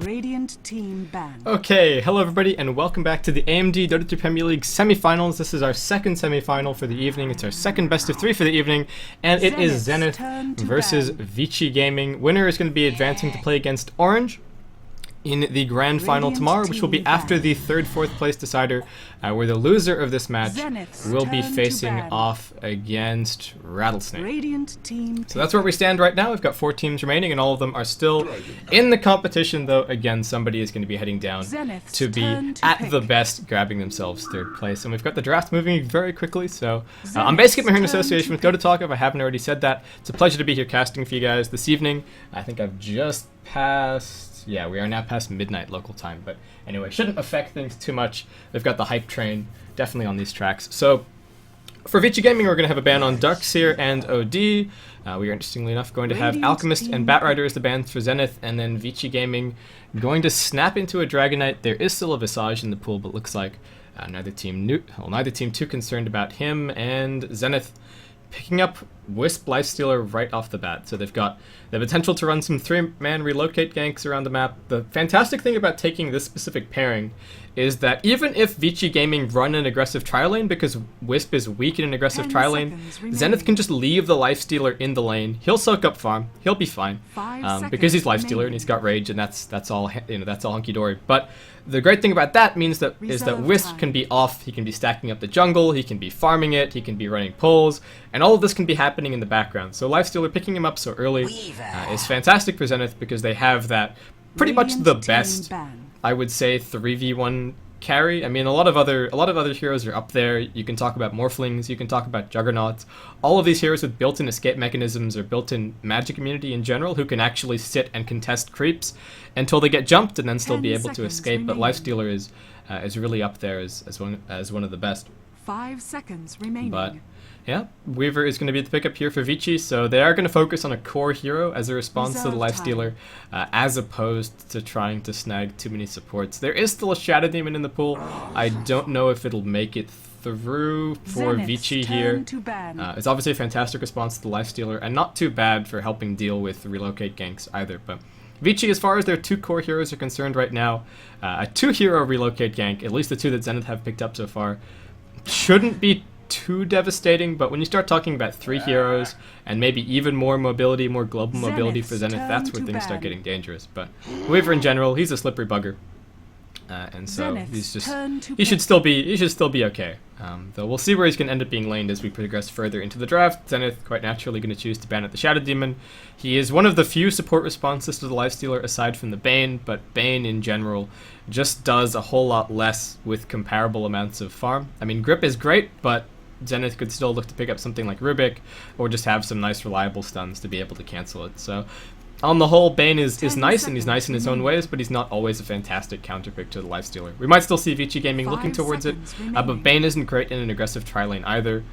Radiant team ban. Okay, hello everybody and welcome back to the AMD Dota 2 Premier League semifinals. This is our second semifinal for the evening. It's our second best of 3 for the evening, and it is Zenith versus Vici Gaming. Winner is going to be advancing to play against Orange in the grand final tomorrow, which will be after the fourth place decider, where the loser of this match will be facing off against Rattlesnake. So that's where we stand right now. We've got 4 teams remaining, and all of them are still in the competition, though again somebody is going to be heading down to be at the best, grabbing themselves 3rd place. And we've got the draft moving very quickly, so I'm basically here in association with Dota Talk, if I haven't already said that. It's a pleasure to be here casting for you guys this evening. I think I've just passed... Yeah, we are now past midnight local time, but anyway, shouldn't affect things too much. They've got the hype train definitely on these tracks. So for Vici Gaming, we're going to have a ban on Darkseer and OD. We are, interestingly enough, going to have Alchemist and Batrider as the bans for Zenith, and then Vici Gaming going to snap into a Dragonite. There is still a Visage in the pool, but looks like neither team too concerned about him, and Zenith picking up Wisp Lifestealer right off the bat. So they've got the potential to run some 3-man relocate ganks around the map. The fantastic thing about taking this specific pairing is that even if Vici Gaming run an aggressive tri lane, because Wisp is weak in an aggressive tri lane, Zenith can just leave the Lifestealer in the lane. He'll soak up farm. He'll be fine because he's Lifestealer and he's got rage, and that's all that's all hunky dory. But the great thing about that is that Wisp can be off. He can be stacking up the jungle. He can be farming it. He can be running pulls, and all of this can be happening in the background. So Lifestealer picking him up so early is fantastic for Zenith, because they have that pretty much the best, I would say, 3v1 carry. I mean, a lot of other heroes are up there. You can talk about Morphlings, you can talk about Juggernauts. All of these heroes with built-in escape mechanisms or built-in magic immunity in general, who can actually sit and contest creeps until they get jumped and then still be able to escape. But Lifestealer is really up there as one of the best. 5 seconds remaining. But yeah, Weaver is going to be the pickup here for Vici, so they are going to focus on a core hero as a response to the Lifestealer, as opposed to trying to snag too many supports. There is still a Shadow Demon in the pool. I don't know if it'll make it through for Vici here. It's obviously a fantastic response to the Lifestealer, and not too bad for helping deal with relocate ganks either. But Vici, as far as their 2 core heroes are concerned right now, a 2-hero relocate gank, at least the 2 that Zenith have picked up so far, shouldn't be too devastating, but when you start talking about 3 heroes and maybe even more mobility, more global mobility for Zenith, that's where things start getting dangerous. But Weaver in general, he's a slippery bugger, and so he should still be okay. Though we'll see where he's going to end up being laned as we progress further into the draft. Zenith quite naturally going to choose to ban at the Shadow Demon. He is one of the few support responses to the Lifestealer aside from the Bane, but Bane in general just does a whole lot less with comparable amounts of farm. I mean, Grip is great, but Zenith could still look to pick up something like Rubik, or just have some nice reliable stuns to be able to cancel it. So on the whole, Bane is nice, and he's nice in his own ways, but he's not always a fantastic counterpick to the Lifestealer. We might still see Vici Gaming looking towards it, but Bane isn't great in an aggressive tri lane either,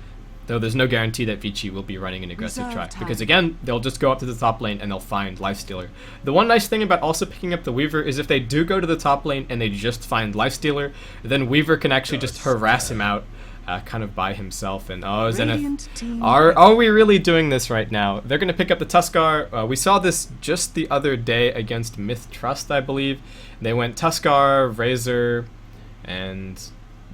though there's no guarantee that Vici will be running an aggressive tri, because again, they'll just go up to the top lane and they'll find Lifestealer. The one nice thing about also picking up the Weaver is if they do go to the top lane and they just find Lifestealer, then Weaver can actually just harass him out kind of by himself. And Zenith, are we really doing this right now? They're going to pick up the Tuskar. We saw this just the other day against Myth Trust, I believe. They went Tuskar, Razor, and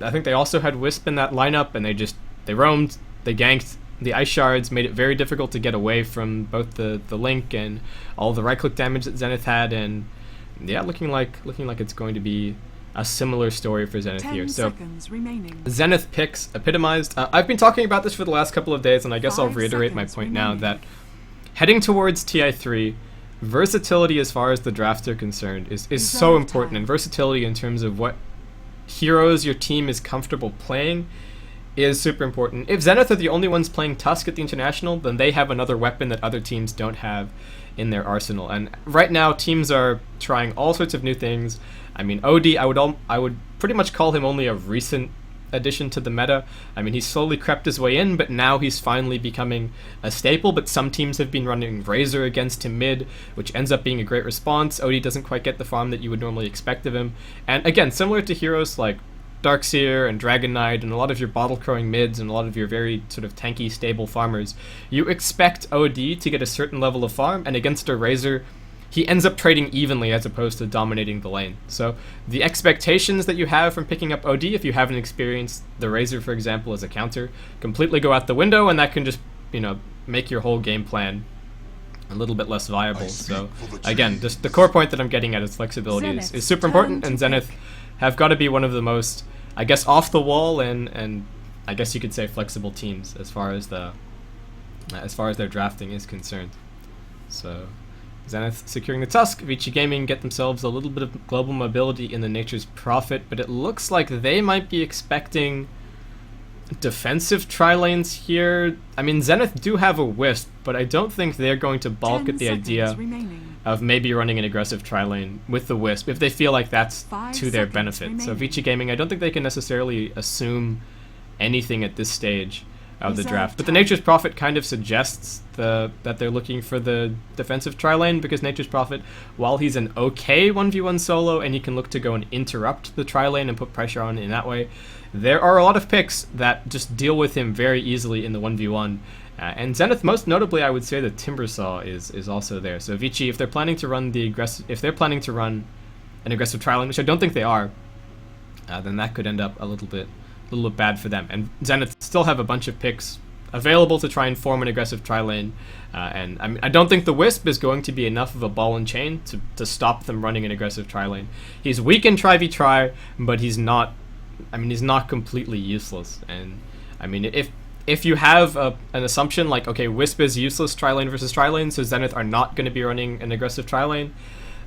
I think they also had Wisp in that lineup, and they roamed, they ganked. The Ice Shards made it very difficult to get away from both the Link and all the right-click damage that Zenith had, and yeah, looking like it's going to be a similar story for Zenith here. So Zenith picks epitomized. I've been talking about this for the last couple of days, and I guess I'll reiterate my point now that heading towards TI3, versatility as far as the drafts are concerned is so important, and versatility in terms of what heroes your team is comfortable playing is super important. If Zenith are the only ones playing Tusk at the International, then they have another weapon that other teams don't have in their arsenal. And right now, teams are trying all sorts of new things. I mean, OD, I would pretty much call him only a recent addition to the meta. I mean, he's slowly crept his way in, but now he's finally becoming a staple. But some teams have been running Razor against him mid, which ends up being a great response. OD doesn't quite get the farm that you would normally expect of him. And again, similar to heroes like Darkseer and Dragon Knight and a lot of your bottle crowing mids and a lot of your very sort of tanky, stable farmers, you expect OD to get a certain level of farm, and against a Razor, he ends up trading evenly as opposed to dominating the lane. So the expectations that you have from picking up OD, if you haven't experienced the Razor, for example, as a counter, completely go out the window, and that can just, you know, make your whole game plan a little bit less viable. So again, just the core point that I'm getting at is flexibility is super important, and Zenith have got to be one of the most, I guess, off the wall and I guess you could say flexible teams as far as their drafting is concerned. So Zenith securing the Tusk, Vici Gaming get themselves a little bit of global mobility in the Nature's Prophet, but it looks like they might be expecting defensive tri-lanes here. I mean, Zenith do have a Wisp, but I don't think they're going to balk at the idea of maybe running an aggressive tri-lane with the Wisp if they feel like that's to their benefit. So Vici Gaming, I don't think they can necessarily assume anything at this stage of the draft. But the Nature's Prophet kind of suggests that they're looking for the defensive tri-lane, because Nature's Prophet, while he's an okay 1v1 solo and he can look to go and interrupt the tri-lane and put pressure on in that way, there are a lot of picks that just deal with him very easily in the 1v1. And Zenith, most notably, I would say that Timbersaw is also there. So Vici, if they're planning to run an aggressive tri-lane, which I don't think they are, then that could end up a little bit bad for them. And Zenith still have a bunch of picks available to try and form an aggressive tri-lane, and I don't think the Wisp is going to be enough of a ball and chain to stop them running an aggressive tri-lane. He's weak in tri-v-tri, but he's not completely useless. And I mean, if you have an assumption like, okay, Wisp is useless tri-lane versus tri-lane, so Zenith are not going to be running an aggressive tri-lane,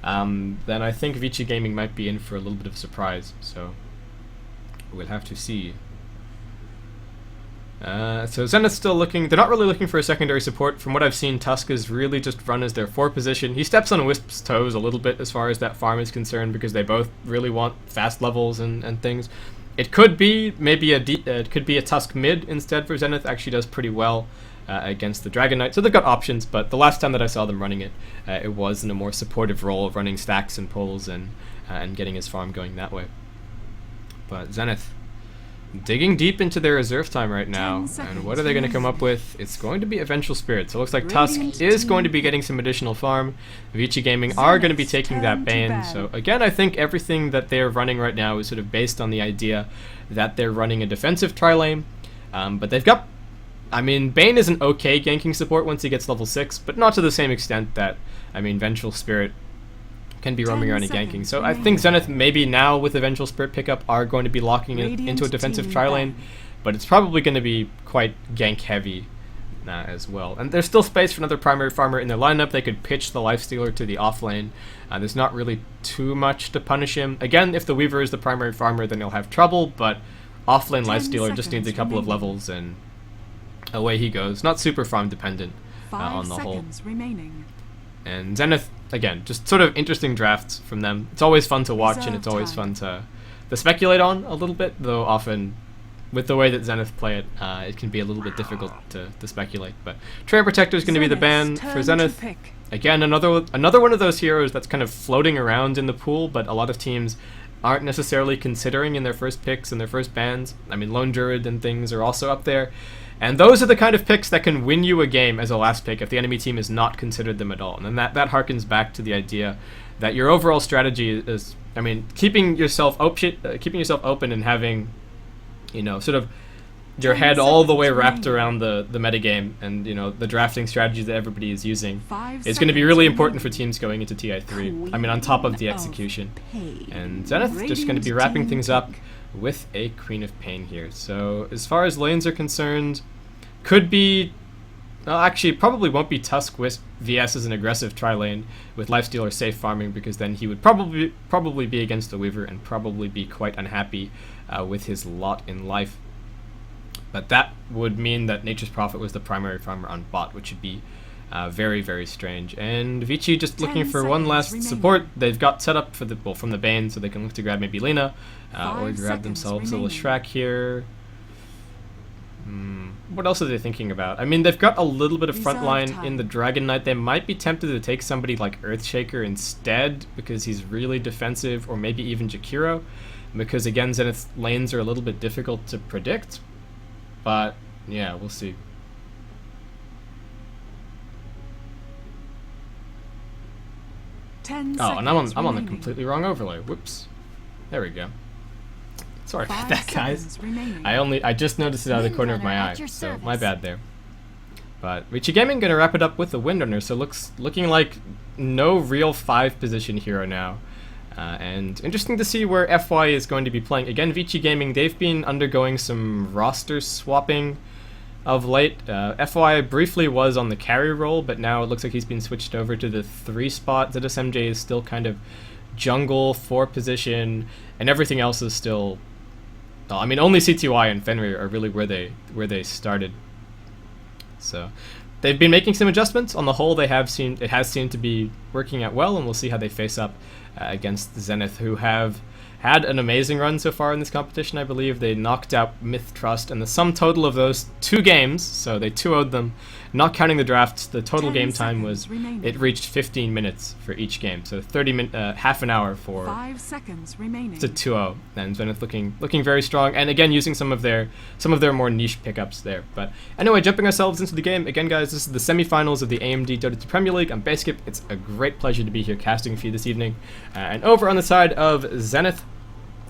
then I think Vici Gaming might be in for a little bit of a surprise. So we'll have to see. So Zenith's still looking. They're not really looking for a secondary support. From what I've seen, Tusk is really just run as their 4 position. He steps on Wisp's toes a little bit as far as that farm is concerned, because they both really want fast levels and things. It could be maybe it could be a Tusk mid instead for Zenith. Actually does pretty well against the Dragon Knight. So they've got options, but the last time that I saw them running it, it was in a more supportive role of running stacks and pulls and getting his farm going that way. But Zenith digging deep into their reserve time right now, and what are they going to come up with? It's going to be Eventual Spirit. So it looks like Tusk is going to be getting some additional farm. Vici Gaming are going to be taking that Bane. So again, I think everything that they're running right now is sort of based on the idea that they're running a defensive tri-lane, but they've got, I mean, Bane is an okay ganking support once he gets level 6, but not to the same extent that, I mean, Vengeful Spirit can be roaming around and ganking. So I think Zenith maybe now with the Vengeful Spirit pickup are going to be locking it into a defensive tri-lane, but it's probably going to be quite gank heavy as well. And there's still space for another primary farmer in their lineup. They could pitch the Lifestealer to the off lane. There's not really too much to punish him. Again, if the Weaver is the primary farmer, then he'll have trouble, but off lane Lifestealer just needs a couple of levels and away he goes. Not super farm dependent on the whole. And Zenith, again, just sort of interesting drafts from them. It's always fun to watch, and it's always fun to speculate on a little bit, though often with the way that Zenith play it, it can be a little bit difficult to speculate. But Treant Protector is going to be the ban for Zenith. Again, another one of those heroes that's kind of floating around in the pool, but a lot of teams aren't necessarily considering in their first picks and their first bans. I mean, Lone Druid and things are also up there. And those are the kind of picks that can win you a game as a last pick if the enemy team has not considered them at all. And then that harkens back to the idea that your overall strategy is, I mean, keeping yourself open and having, you know, sort of your head all the way wrapped around the metagame and, you know, the drafting strategy that everybody is using is going to be really important for teams going into TI3. I mean, on top of the execution. And Zenith just going to be wrapping things up with a Queen of Pain here. So as far as lanes are concerned, could be, well, actually probably won't be Tusk Wisp VS as an aggressive tri-lane with Lifestealer safe farming, because then he would probably be against the Weaver and probably be quite unhappy with his lot in life. But that would mean that Nature's Prophet was the primary farmer on bot, which would be very, very strange. And Vici just looking for one last support. They've got set up for from the Bane, so they can look to grab maybe Lina, or grab themselves a Leshrac here. What else are they thinking about? I mean, they've got a little bit of front line in the Dragon Knight. They might be tempted to take somebody like Earthshaker instead, because he's really defensive, or maybe even Jakiro, because again, Zenith's lanes are a little bit difficult to predict. But yeah, we'll see. 10 Oh, and I'm on seconds the remaining. completely wrong overlay. Whoops. There we go. Sorry about 5 that, guys. seconds remaining. I just noticed it out of the corner of my eye, Windrunner at your so service. my bad there. But Vici Gaming gonna wrap it up with the Windrunner, so looking like no real 5 position hero now. And interesting to see where FY is going to be playing. Again, Vici Gaming, they've been undergoing some roster swapping of late. FY briefly was on the carry role, but now it looks like he's been switched over to the 3 spot. ZSMJ is still kind of jungle, 4 position, and everything else is still... I mean, only CTY and Fenrir are really where they started. So they've been making some adjustments. On the whole, it has seemed to be working out well, and we'll see how they face up against Zenith, who have had an amazing run so far in this competition. I believe they knocked out Myth Trust, and the sum total of those 2 games, so they 2-0'd them, not counting the drafts, the total 10 game time seconds was, remaining. it reached 15 minutes for each game, so half an hour for 5 seconds remaining. to 2-0, and Zenith looking very strong, and again using some of their more niche pickups there. But anyway, jumping ourselves into the game again, guys. This is the semifinals of the AMD Dota 2 Premier League. I'm Baseskip. It's a great pleasure to be here casting for you this evening. And over on the side of Zenith,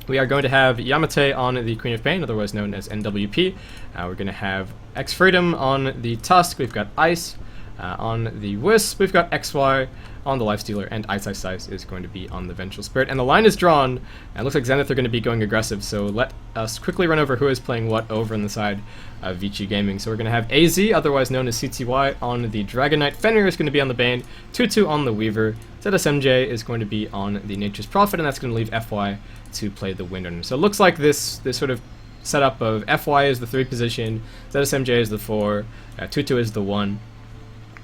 we are going to have Yamate on the Queen of Pain, otherwise known as NWP. We're going to have X Freedom on the Tusk. We've got Ice on the Wisp. We've got XY on the Lifestealer, and Ice is going to be on the Vengeful Spirit. And the line is drawn, and it looks like Zenith are going to be going aggressive, so let us quickly run over who is playing what over on the side of Vici Gaming. So we're going to have AZ, otherwise known as CTY, on the Dragon Knight. Fenrir is going to be on the Bane. 2-2 on the Weaver. ZSMJ is going to be on the Nature's Prophet, and that's going to leave FY to play the Windrunner. So it looks like this sort of setup of FY is the 3 position, ZSMJ is the 4, 2-2 is the 1,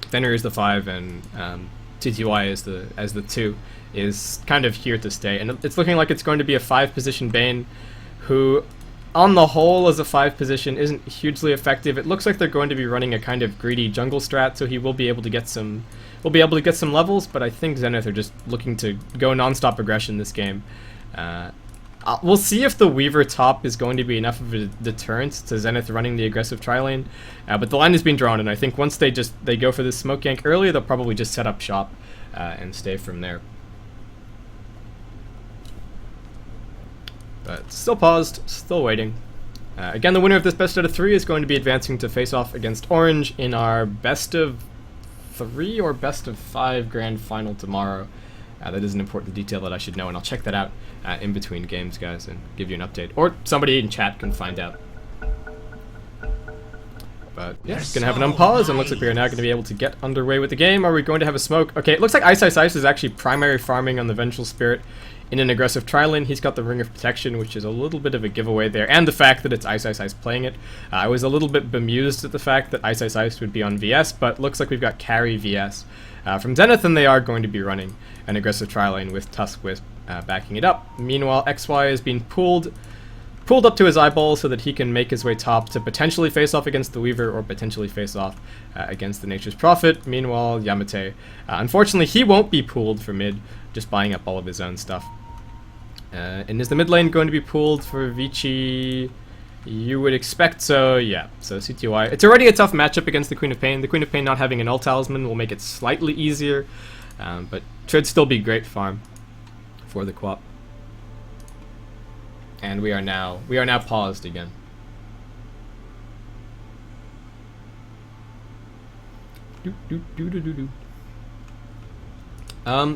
Fenrir is the 5, and TTY is the 2 is kind of here to stay. And it's looking like it's going to be a 5 position Bane, who on the whole as a 5 position isn't hugely effective. It looks like they're going to be running a kind of greedy jungle strat, so he will be able to get some levels, but I think Zenith are just looking to go non-stop aggression this game. We'll see if the Weaver top is going to be enough of a deterrent to Zenith running the aggressive tri-lane, but the line has been drawn, and I think once they go for this smoke gank early, they'll probably just set up shop and stay from there. But still paused, still waiting. Again, the winner of this best out of 3 is going to be advancing to face off against Orange in our best of 3 or best of 5 grand final tomorrow. That is an important detail that I should know, and I'll check that out in between games, guys, and give you an update. Or somebody in chat can find out. But yeah, it's going to have an unpause, and looks like we are now going to be able to get underway with the game. Are we going to have a smoke? Okay, it looks like Ice is actually primary farming on the Vengeful Spirit in an aggressive tri-lane. He's got the Ring of Protection, which is a little bit of a giveaway there, and the fact that it's Ice playing it. I was a little bit bemused at the fact that Ice would be on VS, but looks like we've got carry VS from Zenith, and they are going to be running an aggressive tri-lane with Tusk Wisp backing it up. Meanwhile, XY is being pulled up to his eyeball so that he can make his way top to potentially face off against the Weaver or potentially face off against the Nature's Prophet. Meanwhile, Yamate, unfortunately, he won't be pulled for mid, just buying up all of his own stuff. And is the mid lane going to be pulled for Vici? You would expect so, yeah. So CTY. It's already a tough matchup against the Queen of Pain. The Queen of Pain not having an ult talisman will make it slightly easier, but should still be great farm for the Quap. And we are now paused again.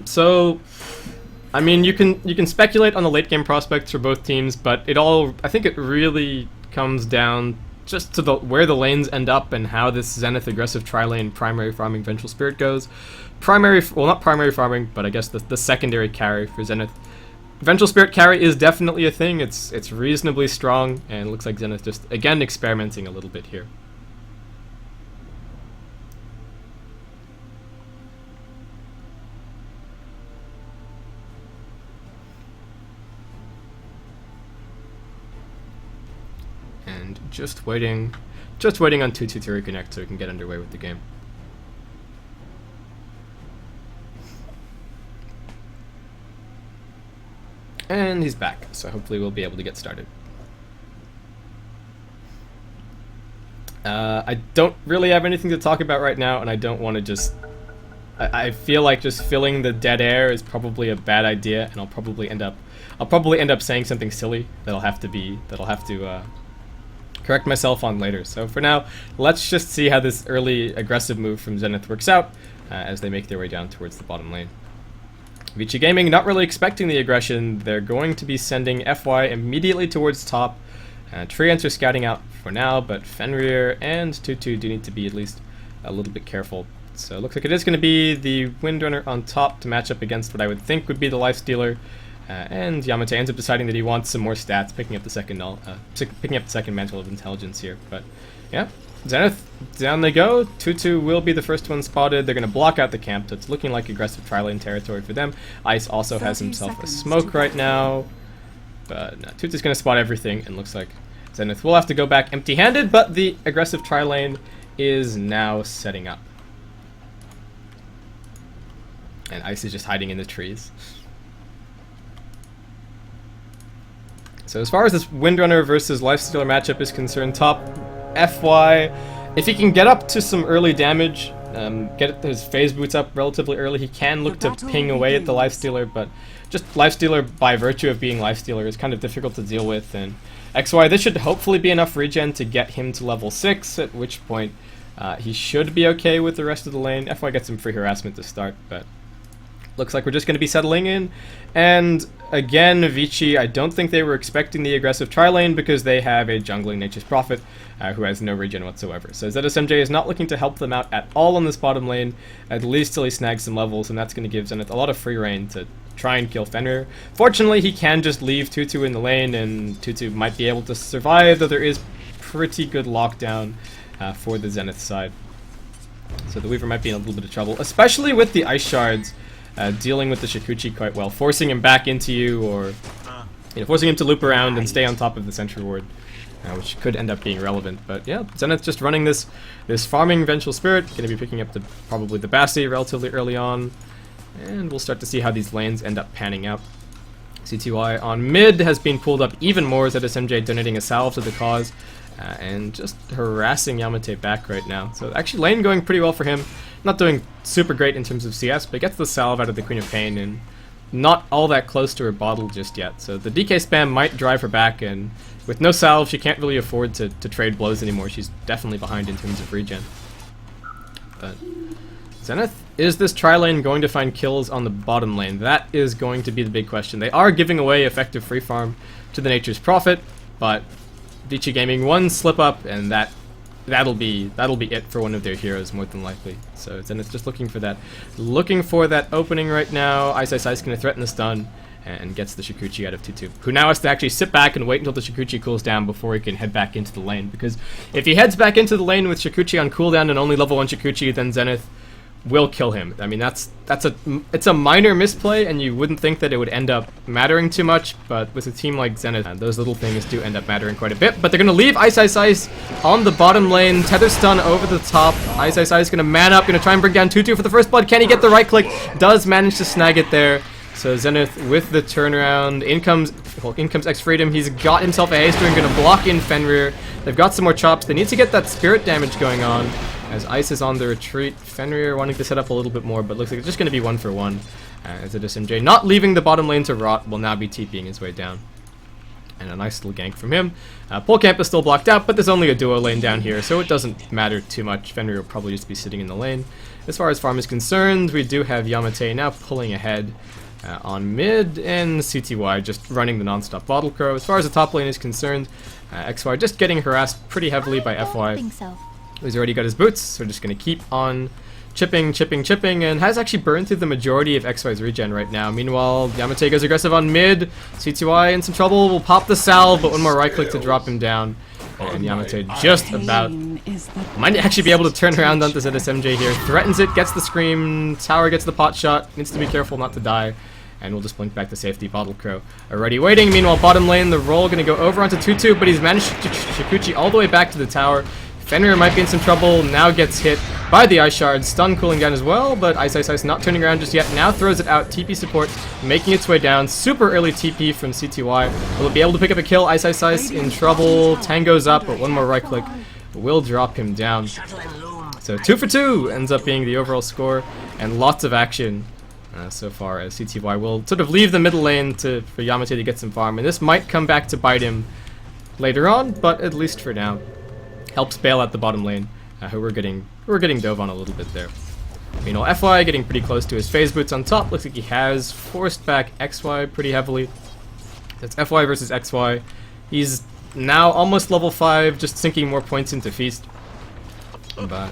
So I mean, you can speculate on the late game prospects for both teams, but I think it really comes down just to where the lanes end up and how this Zenith aggressive tri-lane primary farming Vengeful Spirit goes. Not primary farming, but I guess the secondary carry for Zenith. Vengeful Spirit carry is definitely a thing. It's reasonably strong, and it looks like Zenith just again experimenting a little bit here. And just waiting on 2-2 to reconnect so we can get underway with the game. And he's back, so hopefully we'll be able to get started. I don't really have anything to talk about right now, and I don't want to just I feel like just filling the dead air is probably a bad idea, and I'll probably end up saying something silly that'll have to correct myself on later. So for now, let's just see how this early aggressive move from Zenith works out as they make their way down towards the bottom lane. Vici Gaming not really expecting the aggression. They're going to be sending FY immediately towards top. Treants are scouting out for now, but Fenrir and Tutu do need to be at least a little bit careful. So it looks like it is going to be the Windrunner on top to match up against what I would think would be the Lifestealer. And Yamate ends up deciding that he wants some more stats, picking up the second Mantle of Intelligence here. But yeah, Zenith, down they go. Tutu will be the first one spotted. They're going to block out the camp, so it's looking like aggressive tri-lane territory for them. Ice also has himself a smoke right now. But no, Tutu's going to spot everything, and looks like Zenith will have to go back empty-handed, but the aggressive tri-lane is now setting up. And Ice is just hiding in the trees. So as far as this Windrunner versus Lifestealer matchup is concerned, top FY, if he can get up to some early damage, get his phase boots up relatively early, he can look to ping away at the Lifestealer, but just Lifestealer by virtue of being Lifestealer is kind of difficult to deal with. And XY, this should hopefully be enough regen to get him to level 6, at which point he should be okay with the rest of the lane. FY gets some free harassment to start, but looks like we're just going to be settling in. And again, Vici, I don't think they were expecting the aggressive tri-lane because they have a jungling Nature's Prophet who has no regen whatsoever. So ZSMJ is not looking to help them out at all on this bottom lane, at least till he snags some levels, and that's going to give Zenith a lot of free reign to try and kill Fenrir. Fortunately, he can just leave Tutu in the lane, and Tutu might be able to survive, though there is pretty good lockdown for the Zenith side. So the Weaver might be in a little bit of trouble, especially with the Ice Shards. Dealing with the Shikuchi quite well, forcing him back into you, or forcing him to loop around and stay on top of the sentry ward, which could end up being relevant. But yeah, Zenith just running this farming Vengeful Spirit, going to be picking up probably the Bassi relatively early on, and we'll start to see how these lanes end up panning out. CTY on mid has been pulled up even more, ZSMJ donating a salve to the cause, and just harassing Yamate back right now. So actually lane going pretty well for him. Not doing super great in terms of CS, but gets the salve out of the Queen of Pain and not all that close to her bottle just yet. So the DK spam might drive her back, and with no salve, she can't really afford to trade blows anymore. She's definitely behind in terms of regen. But Zenith, is this tri-lane going to find kills on the bottom lane? That is going to be the big question. They are giving away effective free farm to the Nature's Prophet, but Vici Gaming one slip up, and that'll be it for one of their heroes more than likely. So Zenith's just looking for that opening right now. Ice Ice gonna threaten the stun and gets the Shikuchi out of Tutu, who now has to actually sit back and wait until the Shikuchi cools down before he can head back into the lane, because if he heads back into the lane with Shikuchi on cooldown and only level 1 Shikuchi, then Zenith will kill him. I mean, it's a minor misplay, and you wouldn't think that it would end up mattering too much, but with a team like Zenith, those little things do end up mattering quite a bit. But they're gonna leave Ice on the bottom lane, tether stun over the top. Ice is gonna man up, gonna try and bring down Tutu for the first blood. Can he get the right click? Does manage to snag it there. So Zenith with the turnaround. In comes X-Freedom. He's got himself a haster and gonna block in Fenrir. They've got some more chops. They need to get that spirit damage going on, as Ice is on the retreat. Fenrir wanting to set up a little bit more, but looks like it's just going to be 1-for-1. As it is MJ not leaving the bottom lane to rot, will now be TPing his way down. And a nice little gank from him. Pole camp is still blocked out, but there's only a duo lane down here, so it doesn't matter too much. Fenrir will probably just be sitting in the lane. As far as farm is concerned, we do have Yamate now pulling ahead on mid, and CTY just running the non-stop bottle crow. As far as the top lane is concerned, XY just getting harassed pretty heavily by FY. He's already got his boots, so we're just going to keep on chipping, and has actually burned through the majority of XY's regen right now. Meanwhile, Yamate goes aggressive on mid. CTY in some trouble, will pop the salve, but one more right click to drop him down. And Yamate just about might actually be able to turn around onto ZSMJ here. Threatens it, gets the scream, tower gets the pot shot, needs to be careful not to die. And we'll just blink back to safety. Bottle Crow already waiting. Meanwhile, bottom lane, the roll going to go over onto Tutu, but he's managed to Shikuchi all the way back to the tower. Fenrir might be in some trouble, now gets hit by the Ice Shard. Stun cooling down as well, but Ice not turning around just yet. Now throws it out. TP support making its way down. Super early TP from CTY. Will it be able to pick up a kill? Ice in trouble. Tango's up, but one more right click will drop him down. So 2 for 2 ends up being the overall score, and lots of action so far as CTY will sort of leave the middle lane for Yamate to get some farm, and this might come back to bite him later on, but at least for now, helps bail out the bottom lane, who we're getting dove on a little bit there. Meanwhile, FY getting pretty close to his phase boots on top. Looks like he has forced back XY pretty heavily. That's FY versus XY. He's now almost level 5, just sinking more points into Feast. But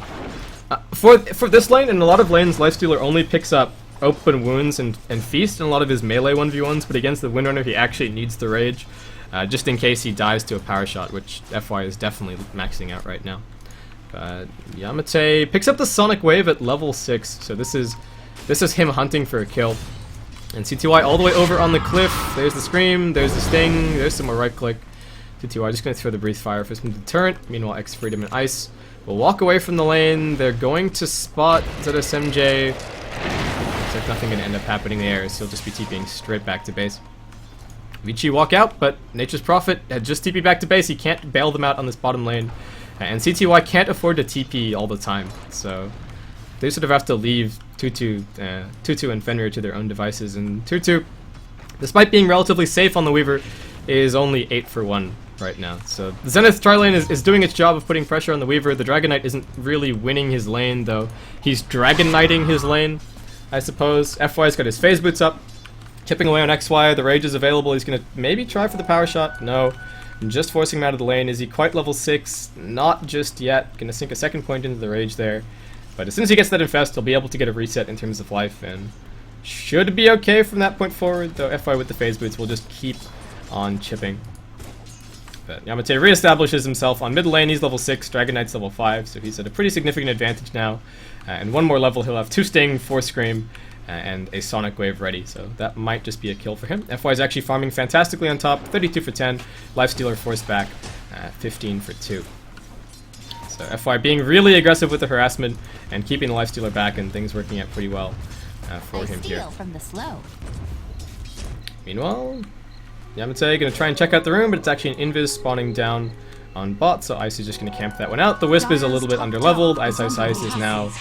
for this lane, in a lot of lanes, Lifestealer only picks up open wounds and Feast in a lot of his melee 1v1s, but against the Windrunner he actually needs the Rage, just in case he dies to a power shot, which FY is definitely maxing out right now. But Yamate picks up the Sonic Wave at level 6, so this is him hunting for a kill. And CTY all the way over on the cliff. There's the Scream, there's the Sting, there's some more right click. CTY just going to throw the Breathe Fire for some deterrent. Meanwhile, X Freedom and Ice will walk away from the lane. They're going to spot ZSMJ. Looks like nothing going to end up happening there, so he'll just be TPing straight back to base. Vici walk out, but Nature's Prophet had just TP back to base. He can't bail them out on this bottom lane. And CTY can't afford to TP all the time, so they sort of have to leave Tutu and Fenrir to their own devices. And Tutu, despite being relatively safe on the Weaver, is only 8 for 1 right now. So the Zenith tri-lane is doing its job of putting pressure on the Weaver. The Dragon Knight isn't really winning his lane, though. He's Dragon Knighting his lane, I suppose. FY's got his phase boots up, chipping away on XY. The Rage is available. He's going to maybe try for the power shot. No. Just forcing him out of the lane. Is he quite level 6? Not just yet. Gonna sink a second point into the Rage there. But as soon as he gets that Infest, he'll be able to get a reset in terms of life, and should be okay from that point forward, though FY with the phase boots will just keep on chipping. But Yamate reestablishes himself on mid lane. He's level 6, Dragon Knight's level 5, so he's at a pretty significant advantage now. And one more level, he'll have 2 Sting, 4 Scream, and a Sonic Wave ready, so that might just be a kill for him. FY is actually farming fantastically on top, 32 for 10, Lifestealer forced back, 15 for 2. So FY being really aggressive with the harassment and keeping the Lifestealer back, and things working out pretty well for him here. From the slow. Meanwhile, Yamate gonna try and check out the room, but it's actually an Invis spawning down on bot, so Ice is just gonna camp that one out. The Wisp is a little bit under-leveled. Ice is now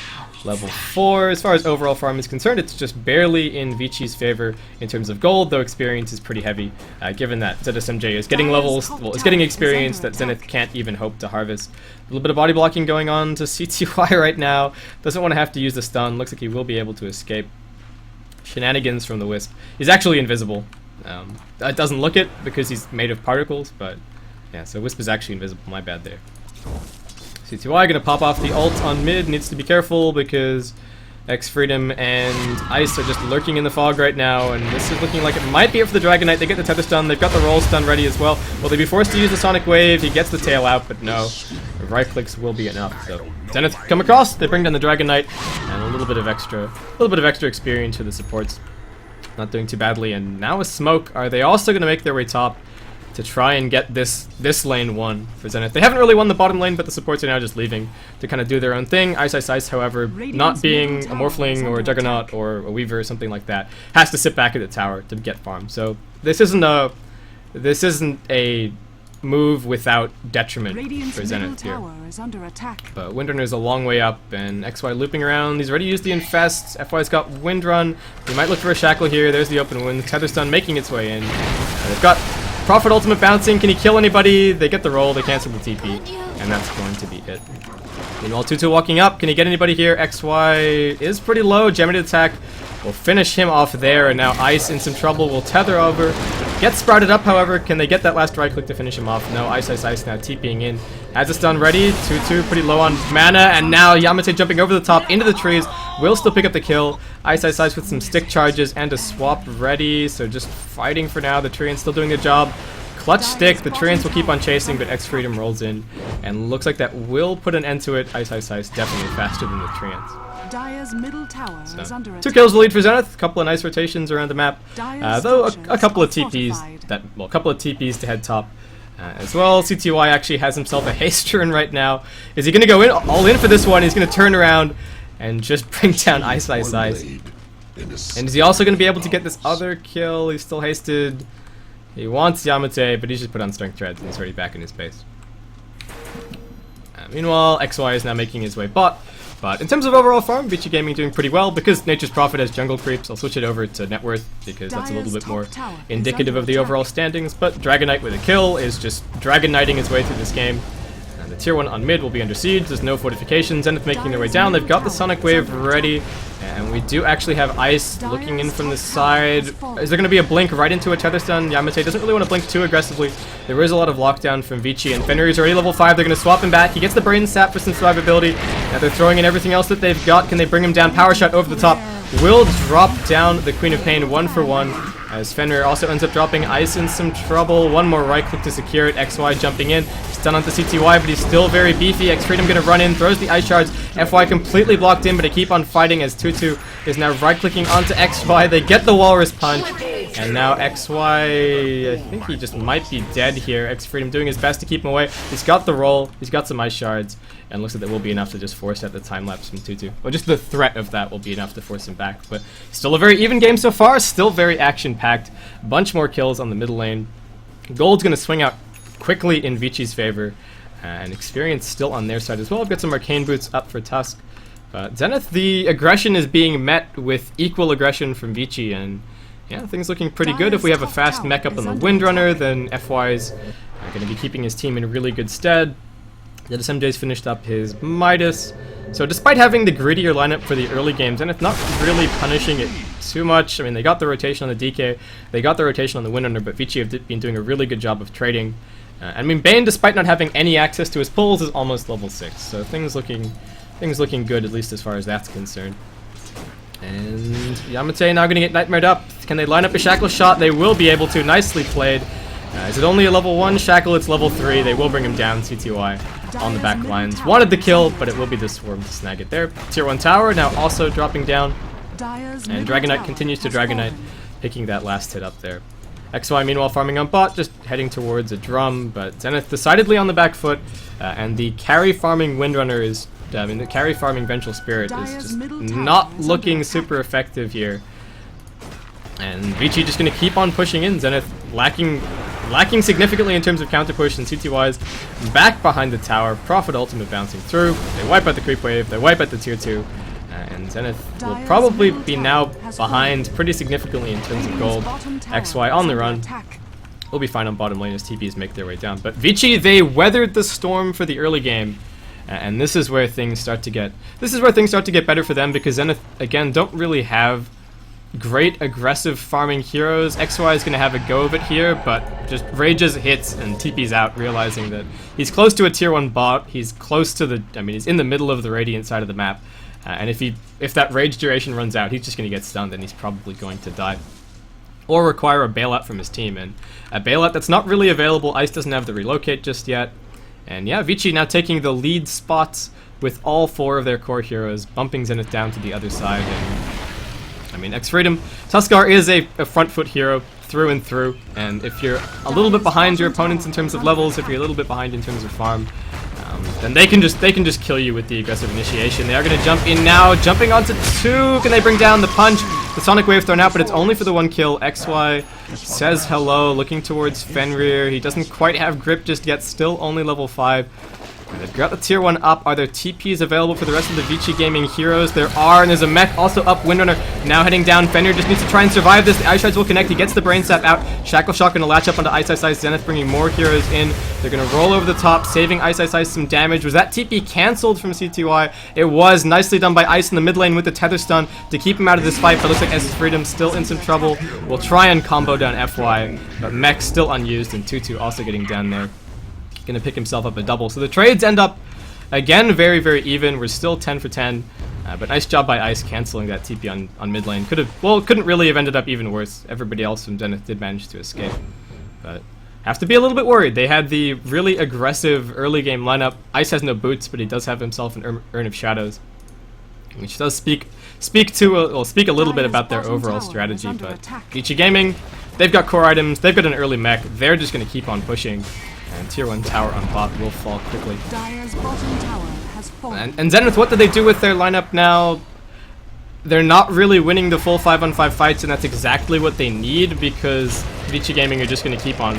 level 4. As far as overall farm is concerned, it's just barely in Vici's favor in terms of gold, though experience is pretty heavy, given that ZSMJ is getting is getting experience that Zenith can't even hope to harvest. A little bit of body blocking going on to CTY right now. Doesn't want to have to use the stun. Looks like he will be able to escape. Shenanigans from the Wisp. He's actually invisible. That doesn't look it because he's made of particles, but yeah, so Wisp is actually invisible. My bad there. CTY gonna pop off the ult on mid, needs to be careful because X Freedom and Ice are just lurking in the fog right now, and this is looking like it might be it for the Dragon Knight. They get the tether stun, they've got the roll stun ready as well. Will they be forced to use the Sonic Wave? He gets the tail out, but no. The right clicks will be enough. So Zenith come across, they bring down the Dragon Knight, and a little bit of extra experience for the supports. Not doing too badly, and now with Smoke, are they also gonna make their way top to try and get this lane won for Zenith? They haven't really won the bottom lane, but the supports are now just leaving to kind of do their own thing. Ice, however, not being a Morphling or a Juggernaut or a Weaver or something like that, has to sit back at the tower to get farm. So this isn't a move without detriment for Zenith here. But Windrunner's a long way up, and XY looping around. He's already used the Infest. FY's got Windrun. He might look for a Shackle here. There's the open wound. Tether stun making its way in. They've got Prophet ultimate bouncing. Can he kill anybody? They get the roll, they cancel the TP, and that's going to be it. Meanwhile, Tutu walking up. Can he get anybody here? XY is pretty low. Gemini attack will finish him off there, and now Ice in some trouble. Will tether over. Gets sprouted up, however. Can they get that last right click to finish him off? No, Ice now TPing in. Has a stun ready. Tutu pretty low on mana, and now Yamate jumping over the top into the trees. Will still pick up the kill. Ice with some stick charges and a swap ready, so just fighting for now. The Treants still doing their job. Clutch stick, the Treants will keep on chasing, but X Freedom rolls in, and looks like that will put an end to it. Ice definitely faster than the Treants. Dire's middle tower is under attack. 2 kills the lead for Zenith, a couple of nice rotations around the map, though a couple of TPs to head top. As well, CTY actually has himself a haste turn right now. Is he going to go in all in for this one? He's going to turn around and just bring down Ice. And is he also going to be able to get this other kill? He's still hasted. He wants Yamate, but he's just put on Strength Treads and he's already back in his base. Meanwhile, XY is now making his way bot. But in terms of overall farm, Vici Gaming doing pretty well. Because Nature's Prophet has jungle creeps, I'll switch it over to net worth because that's a little bit more indicative of the overall standings. But Dragon Knight with a kill is just Dragon Knighting his way through this game. And the tier 1 on mid will be under siege. There's no fortifications. Zenith making their way down. They've got the Sonic Wave ready. And we do actually have Ice looking in from the side. Is there going to be a blink right into a Tether Stun? Yamate doesn't really want to blink too aggressively. There is a lot of lockdown from Vici, and Fenrir is already level 5. They're going to swap him back. He gets the Brain Sap for some survivability. Now they're throwing in everything else that they've got. Can they bring him down? Power Shot over the top. Will drop down the Queen of Pain 1 for 1. As Fenrir also ends up dropping Ice in some trouble. One more right click to secure it. XY jumping in. Stun onto CTY, but he's still very beefy. X-Freedom gonna run in, throws the Ice Shards. FY completely blocked in, but they keep on fighting as Tutu is now right clicking onto XY. They get the Walrus Punch. And now XY, I think he just might be dead here. X-Freedom doing his best to keep him away. He's got the roll, he's got some Ice Shards, and looks like that will be enough to just force out the time lapse from Tutu. Well, just the threat of that will be enough to force him back. But still a very even game so far, still very action-packed. Bunch more kills on the middle lane. Gold's gonna swing out quickly in Vici's favor, and experience still on their side as well. I've got some Arcane Boots up for Tusk. But Zenith, the aggression is being met with equal aggression from Vici, and yeah, things looking pretty good. If we have a fast mech up on the Windrunner, then FY's going to be keeping his team in really good stead. The SMJ's finished up his Midas. So despite having the greedier lineup for the early games, Zenith not really punishing it too much. I mean, they got the rotation on the DK, they got the rotation on the Windrunner, but Vici have been doing a really good job of trading. I mean, Bane, despite not having any access to his pulls, is almost level 6. So things looking good, at least as far as that's concerned. And Yamate now going to get nightmared up. Can they line up a Shackle shot? They will be able to. Nicely played. Is it only a level 1 Shackle? It's level 3. They will bring him down. CTY on the back lines. Wanted the kill, but it will be the Swarm to snag it there. Tier 1 tower now also dropping down. And Dragon Knight continues to Dragon Knight, picking that last hit up there. XY meanwhile farming on bot, just heading towards a drum, but Zenith decidedly on the back foot. And the carry farming Windrunner is... I mean, the carry farming Vengeful Spirit is just not looking super effective here. And Vici just going to keep on pushing in. Zenith lacking significantly in terms of counter push, and CTY's back behind the tower. Prophet ultimate bouncing through. They wipe out the creep wave. They wipe out the tier 2. And Zenith will probably be now behind pretty significantly in terms of gold. XY on the run. We'll be fine on bottom lane as TPs make their way down. But Vici, they weathered the storm for the early game. And this is where things start to get better for them, because Zenith again don't really have great aggressive farming heroes. XY is going to have a go of it here, but just rages, hits, and TP's out, realizing that he's close to a tier 1 bot. He's close to the, I mean, he's in the middle of the Radiant side of the map, and if that rage duration runs out, he's just going to get stunned, and he's probably going to die or require a bailout from his team. And a bailout that's not really available. Ice doesn't have the relocate just yet. And yeah, Vici now taking the lead spots with all 4 of their core heroes, bumping Zenith down to the other side. And I mean, X-Freedom, Tuskar is a front foot hero through and through. And if you're a little bit behind your opponents in terms of levels, if you're a little bit behind in terms of farm, then they can just kill you with the aggressive initiation. They are going to jump in now, jumping onto 2. Can they bring down the punch? The Sonic Wave thrown out, but it's only for the 1 kill. XY says hello, looking towards Fenrir. He doesn't quite have grip just yet, still only level 5. And they've got the tier 1 up. Are there TPs available for the rest of the Vici Gaming heroes? There are, and there's a mech also up. Windrunner now heading down. Fenrir just needs to try and survive this. The Ice Shards will connect. He gets the Brain Sap out. Shackle Shock going to latch up onto Ice Ice Ice. Zenith bringing more heroes in. They're going to roll over the top, saving Ice Ice Ice some damage. Was that TP cancelled from CTY? It was. Nicely done by Ice in the mid lane with the Tether Stun to keep him out of this fight, but looks like S-Freedom still in some trouble. We'll try and combo down FY, but mech still unused, and Tutu also getting down there. Going to pick himself up a double. So the trades end up again very, very even. We're still 10 for 10, but nice job by Ice canceling that TP on mid lane. Couldn't really have ended up even worse. Everybody else from Zenith did manage to escape, but have to be a little bit worried. They had the really aggressive early game lineup. Ice has no boots, but he does have himself an Urn of Shadows, which does speak a little bit about their overall strategy. But Vici Gaming, they've got core items, they've got an early mech. They're just going to keep on pushing. And tier 1 tower on bot will fall quickly. And Zenith, what do they do with their lineup now? They're not really winning the full 5-on-5 fights, and that's exactly what they need, because Vici Gaming are just going to keep on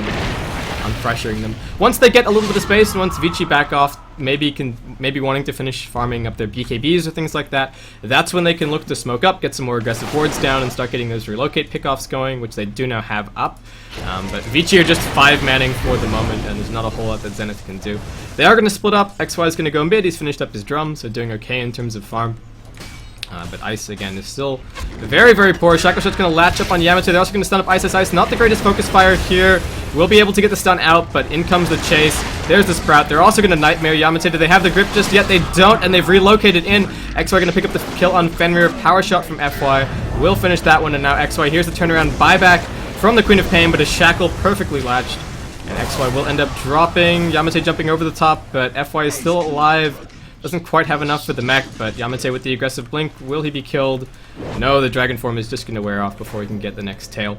pressuring them. Once they get a little bit of space, and once Vici back off maybe wanting to finish farming up their BKBs or things like that, that's when they can look to smoke up, get some more aggressive wards down, and start getting those relocate pickoffs going, which they do now have up. But Vici are just 5-manning for the moment, and there's not a whole lot that Zenith can do. They are going to split up. XY is going to go mid. He's finished up his drum, so doing okay in terms of farm. But Ice, again, is still very, very poor. Shackle Shot's going to latch up on Yamato. They're also going to stun up Ice. Not the greatest focus fire here. Will be able to get the stun out, but in comes the chase. There's the Sprout. They're also going to Nightmare Yamato. Do they have the grip just yet? They don't, and they've relocated in. XY going to pick up the kill on Fenrir. Power Shot from FY. Will finish that one, and now XY. Here's the turnaround buyback from the Queen of Pain, but a Shackle perfectly latched. And XY will end up dropping. Yamate jumping over the top, but FY is still alive. Doesn't quite have enough for the mech, but Yamate with the aggressive blink. Will he be killed? No, the Dragon Form is just going to wear off before he can get the next tail.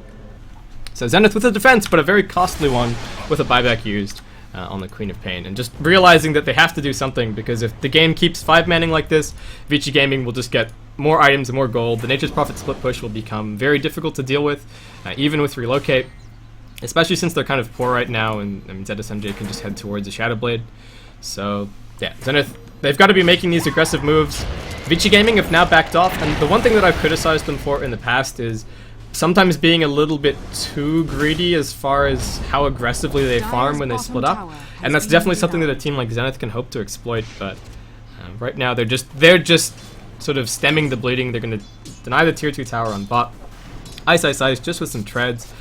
So Zenith with a defense, but a very costly one with a buyback used on the Queen of Pain. And just realizing that they have to do something, because if the game keeps 5-manning like this, Vici Gaming will just get more items and more gold. The Nature's Prophet split push will become very difficult to deal with, even with relocate. Especially since they're kind of poor right now, and I mean, ZSMJ can just head towards the Shadow Blade. So, yeah, Zenith, they've got to be making these aggressive moves. Vici Gaming have now backed off, and the one thing that I've criticized them for in the past is sometimes being a little bit too greedy as far as how aggressively they farm when they split up. And that's definitely something that a team like Zenith can hope to exploit, but right now they're just sort of stemming the bleeding. They're going to deny the tier 2 tower on bot. Ice just with some treads.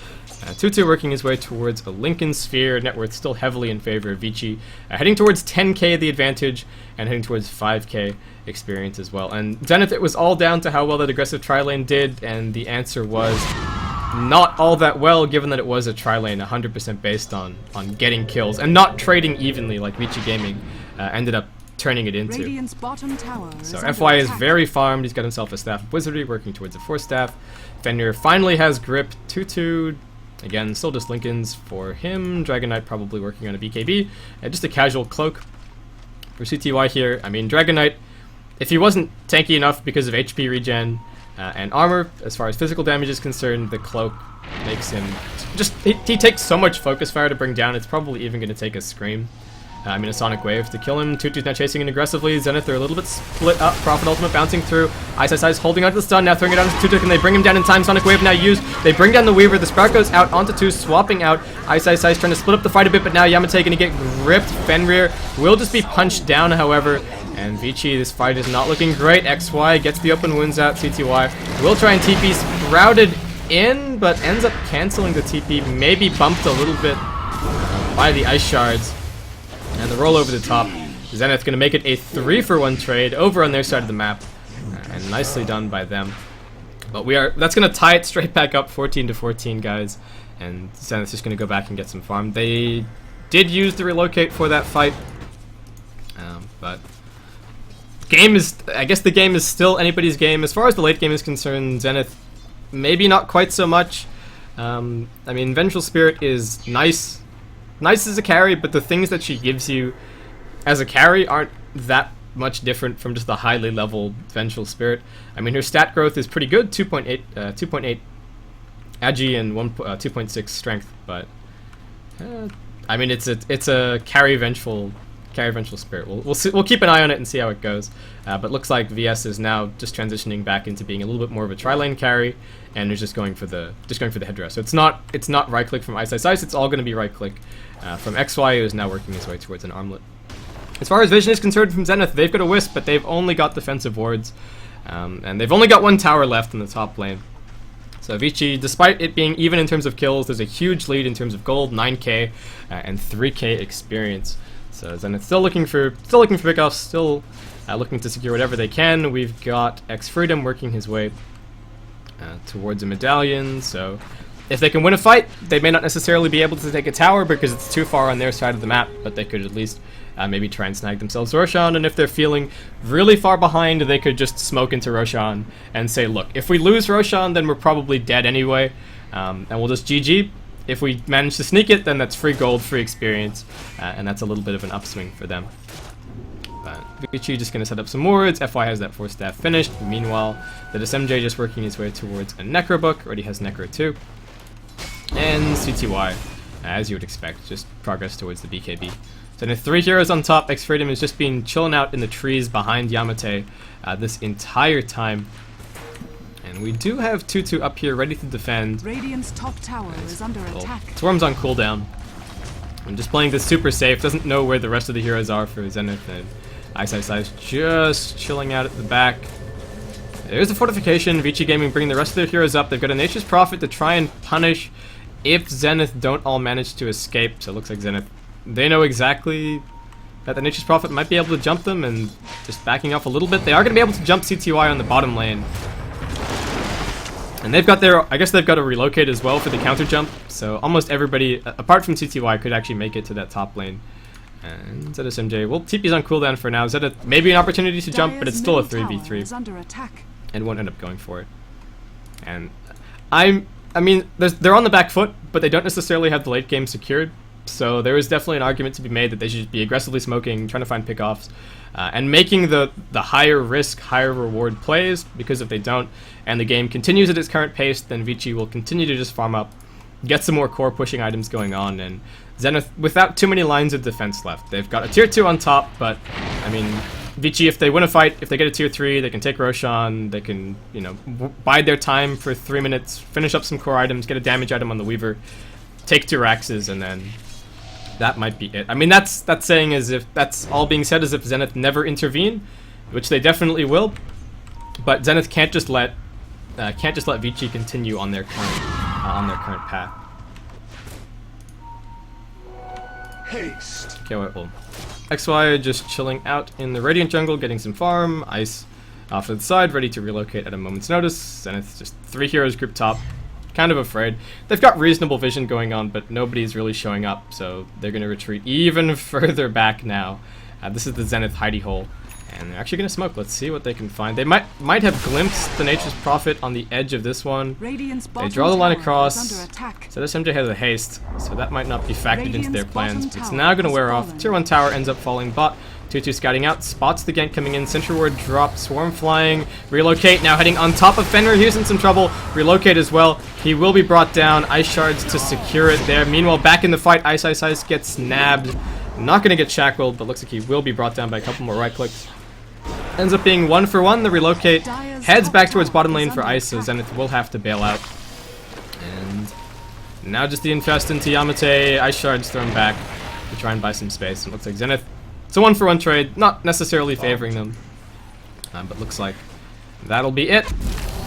2-2 working his way towards a Lincoln Sphere. Net worth still heavily in favor of Vici. Heading towards 10k the advantage, and heading towards 5k experience as well. And Zenith, it was all down to how well that aggressive tri-lane did, and the answer was not all that well, given that it was a tri-lane 100% based on getting kills, and not trading evenly like Vici Gaming ended up turning it into. So FY is very farmed. He's got himself a Staff of Wizardry, working towards a 4-staff. Fenrir finally has grip. 2-2. Again, still just Lincolns for him. Dragon Knight probably working on a BKB. Just a casual cloak for CTY here. I mean, Dragon Knight, if he wasn't tanky enough because of HP regen and armor, as far as physical damage is concerned, the cloak makes him just... He takes so much focus fire to bring down, it's probably even going to take a Scream. I mean, a Sonic Wave to kill him. 2-2's now chasing in aggressively. Zenith, they're a little bit split up. Prophet Ultimate bouncing through. Ice holding onto the stun, now throwing it out to 2-2, and they bring him down in time. Sonic Wave now used. They bring down the Weaver. The Sprout goes out onto 2, swapping out. Ice trying to split up the fight a bit, but now Yamate going to get gripped. Fenrir will just be punched down, however. And Vici, this fight is not looking great. XY gets the open wounds out. CTY will try and TP. Sprouted in, but ends up canceling the TP. Maybe bumped a little bit by the Ice Shards. And the roll over the top. Zenith going to make it a 3-for-1 trade over on their side of the map. And nicely done by them. But that's going to tie it straight back up 14-14, guys. And Zenith's just going to go back and get some farm. They did use the relocate for that fight. But I guess the game is still anybody's game. As far as the late game is concerned, Zenith, maybe not quite so much. I mean, Vengeful Spirit is nice as a carry, but the things that she gives you as a carry aren't that much different from just the highly leveled Vengeful Spirit. I mean, her stat growth is pretty good, 2.8 agi and 2.6 strength, but I mean, it's a carry Vengeful Spirit. We'll keep an eye on it and see how it goes. But looks like VS is now just transitioning back into being a little bit more of a tri-lane carry, and is just going for the headdress. So it's not right click from Ice. It's all going to be right click from XY, who is now working his way towards an armlet. As far as vision is concerned from Zenith, they've got a Wisp, but they've only got defensive wards, and they've only got one tower left in the top lane. So Vici, despite it being even in terms of kills, there's a huge lead in terms of gold, 9k and 3k experience. So Zenith still looking for pickoffs, still looking to secure whatever they can. We've got X Freedom working his way towards a medallion. So if they can win a fight, they may not necessarily be able to take a tower because it's too far on their side of the map, but they could at least maybe try and snag themselves Roshan. And if they're feeling really far behind, they could just smoke into Roshan and say, look, if we lose Roshan, then we're probably dead anyway, and we'll just GG. If we manage to sneak it, then that's free gold, free experience, and that's a little bit of an upswing for them. Vici just going to set up some wards. FY has that 4-staff finished. Meanwhile, the SMJ just working his way towards a Necro book. Already has Necro 2. And CTY, as you would expect, just progress towards the BKB. So the 3 heroes on top. X-Freedom is just been chilling out in the trees behind Yamate this entire time. And we do have 2-2 up here ready to defend. Radiant's top tower is under attack. Swarm's on cooldown. I'm just playing this super safe, doesn't know where the rest of the heroes are for Zenith, and Ice just chilling out at the back. There's a fortification, Vici Gaming bringing the rest of their heroes up. They've got a Nature's Prophet to try and punish if Zenith don't all manage to escape. So it looks like Zenith, they know exactly that the Nature's Prophet might be able to jump them, and just backing off a little bit. They are going to be able to jump CTY on the bottom lane. And they've got their, I guess they've got to relocate as well for the counter jump. So almost everybody, apart from CTY, could actually make it to that top lane. And ZSMJ, well, TP's on cooldown for now. Zenith, maybe an opportunity to jump, but it's still a 3v3. And won't end up going for it. And I mean, they're on the back foot, but they don't necessarily have the late game secured. So there is definitely an argument to be made that they should be aggressively smoking, trying to find pickoffs, and making the higher risk, higher reward plays, because if they don't, and the game continues at its current pace, then Vici will continue to just farm up, get some more core pushing items going on, and Zenith, without too many lines of defense left. They've got a tier 2 on top, but, I mean, Vici, if they win a fight, if they get a tier 3, they can take Roshan, they can, you know, bide their time for 3 minutes, finish up some core items, get a damage item on the Weaver, take 2 Raxes, and then that might be it. I mean, that's saying as if, that's all being said as if Zenith never intervene, which they definitely will, but Zenith can't just let Vici continue on their current path. Haste. Okay, well, XY just chilling out in the Radiant jungle, getting some farm. Ice off to the side, ready to relocate at a moment's notice. Zenith just 3 heroes group top, kind of afraid. They've got reasonable vision going on, but nobody's really showing up, so they're going to retreat even further back now. This is the Zenith hidey hole. And they're actually going to smoke. Let's see what they can find. They might have glimpsed the Nature's Prophet on the edge of this one. They draw the line across. So this MJ has a haste, so that might not be factored into their plans. But it's now going to wear off. Tier 1 tower ends up falling bot. 2-2 scouting out, spots the gank coming in. Sentry Ward drop, Swarm flying. Relocate, now heading on top of Fenrir. He's in some trouble. Relocate as well. He will be brought down. Ice shards to secure it there. Meanwhile, back in the fight, Ice gets nabbed. Not going to get shackled, but looks like he will be brought down by a couple more right clicks. Ends up being 1 for 1. The relocate heads back towards bottom lane for Ice, so Zenith will have to bail out. And now just the infest into Yamate. Ice shards thrown back to try and buy some space. It looks like Zenith, it's a 1 for 1 trade, not necessarily favoring them, but looks like that'll be it.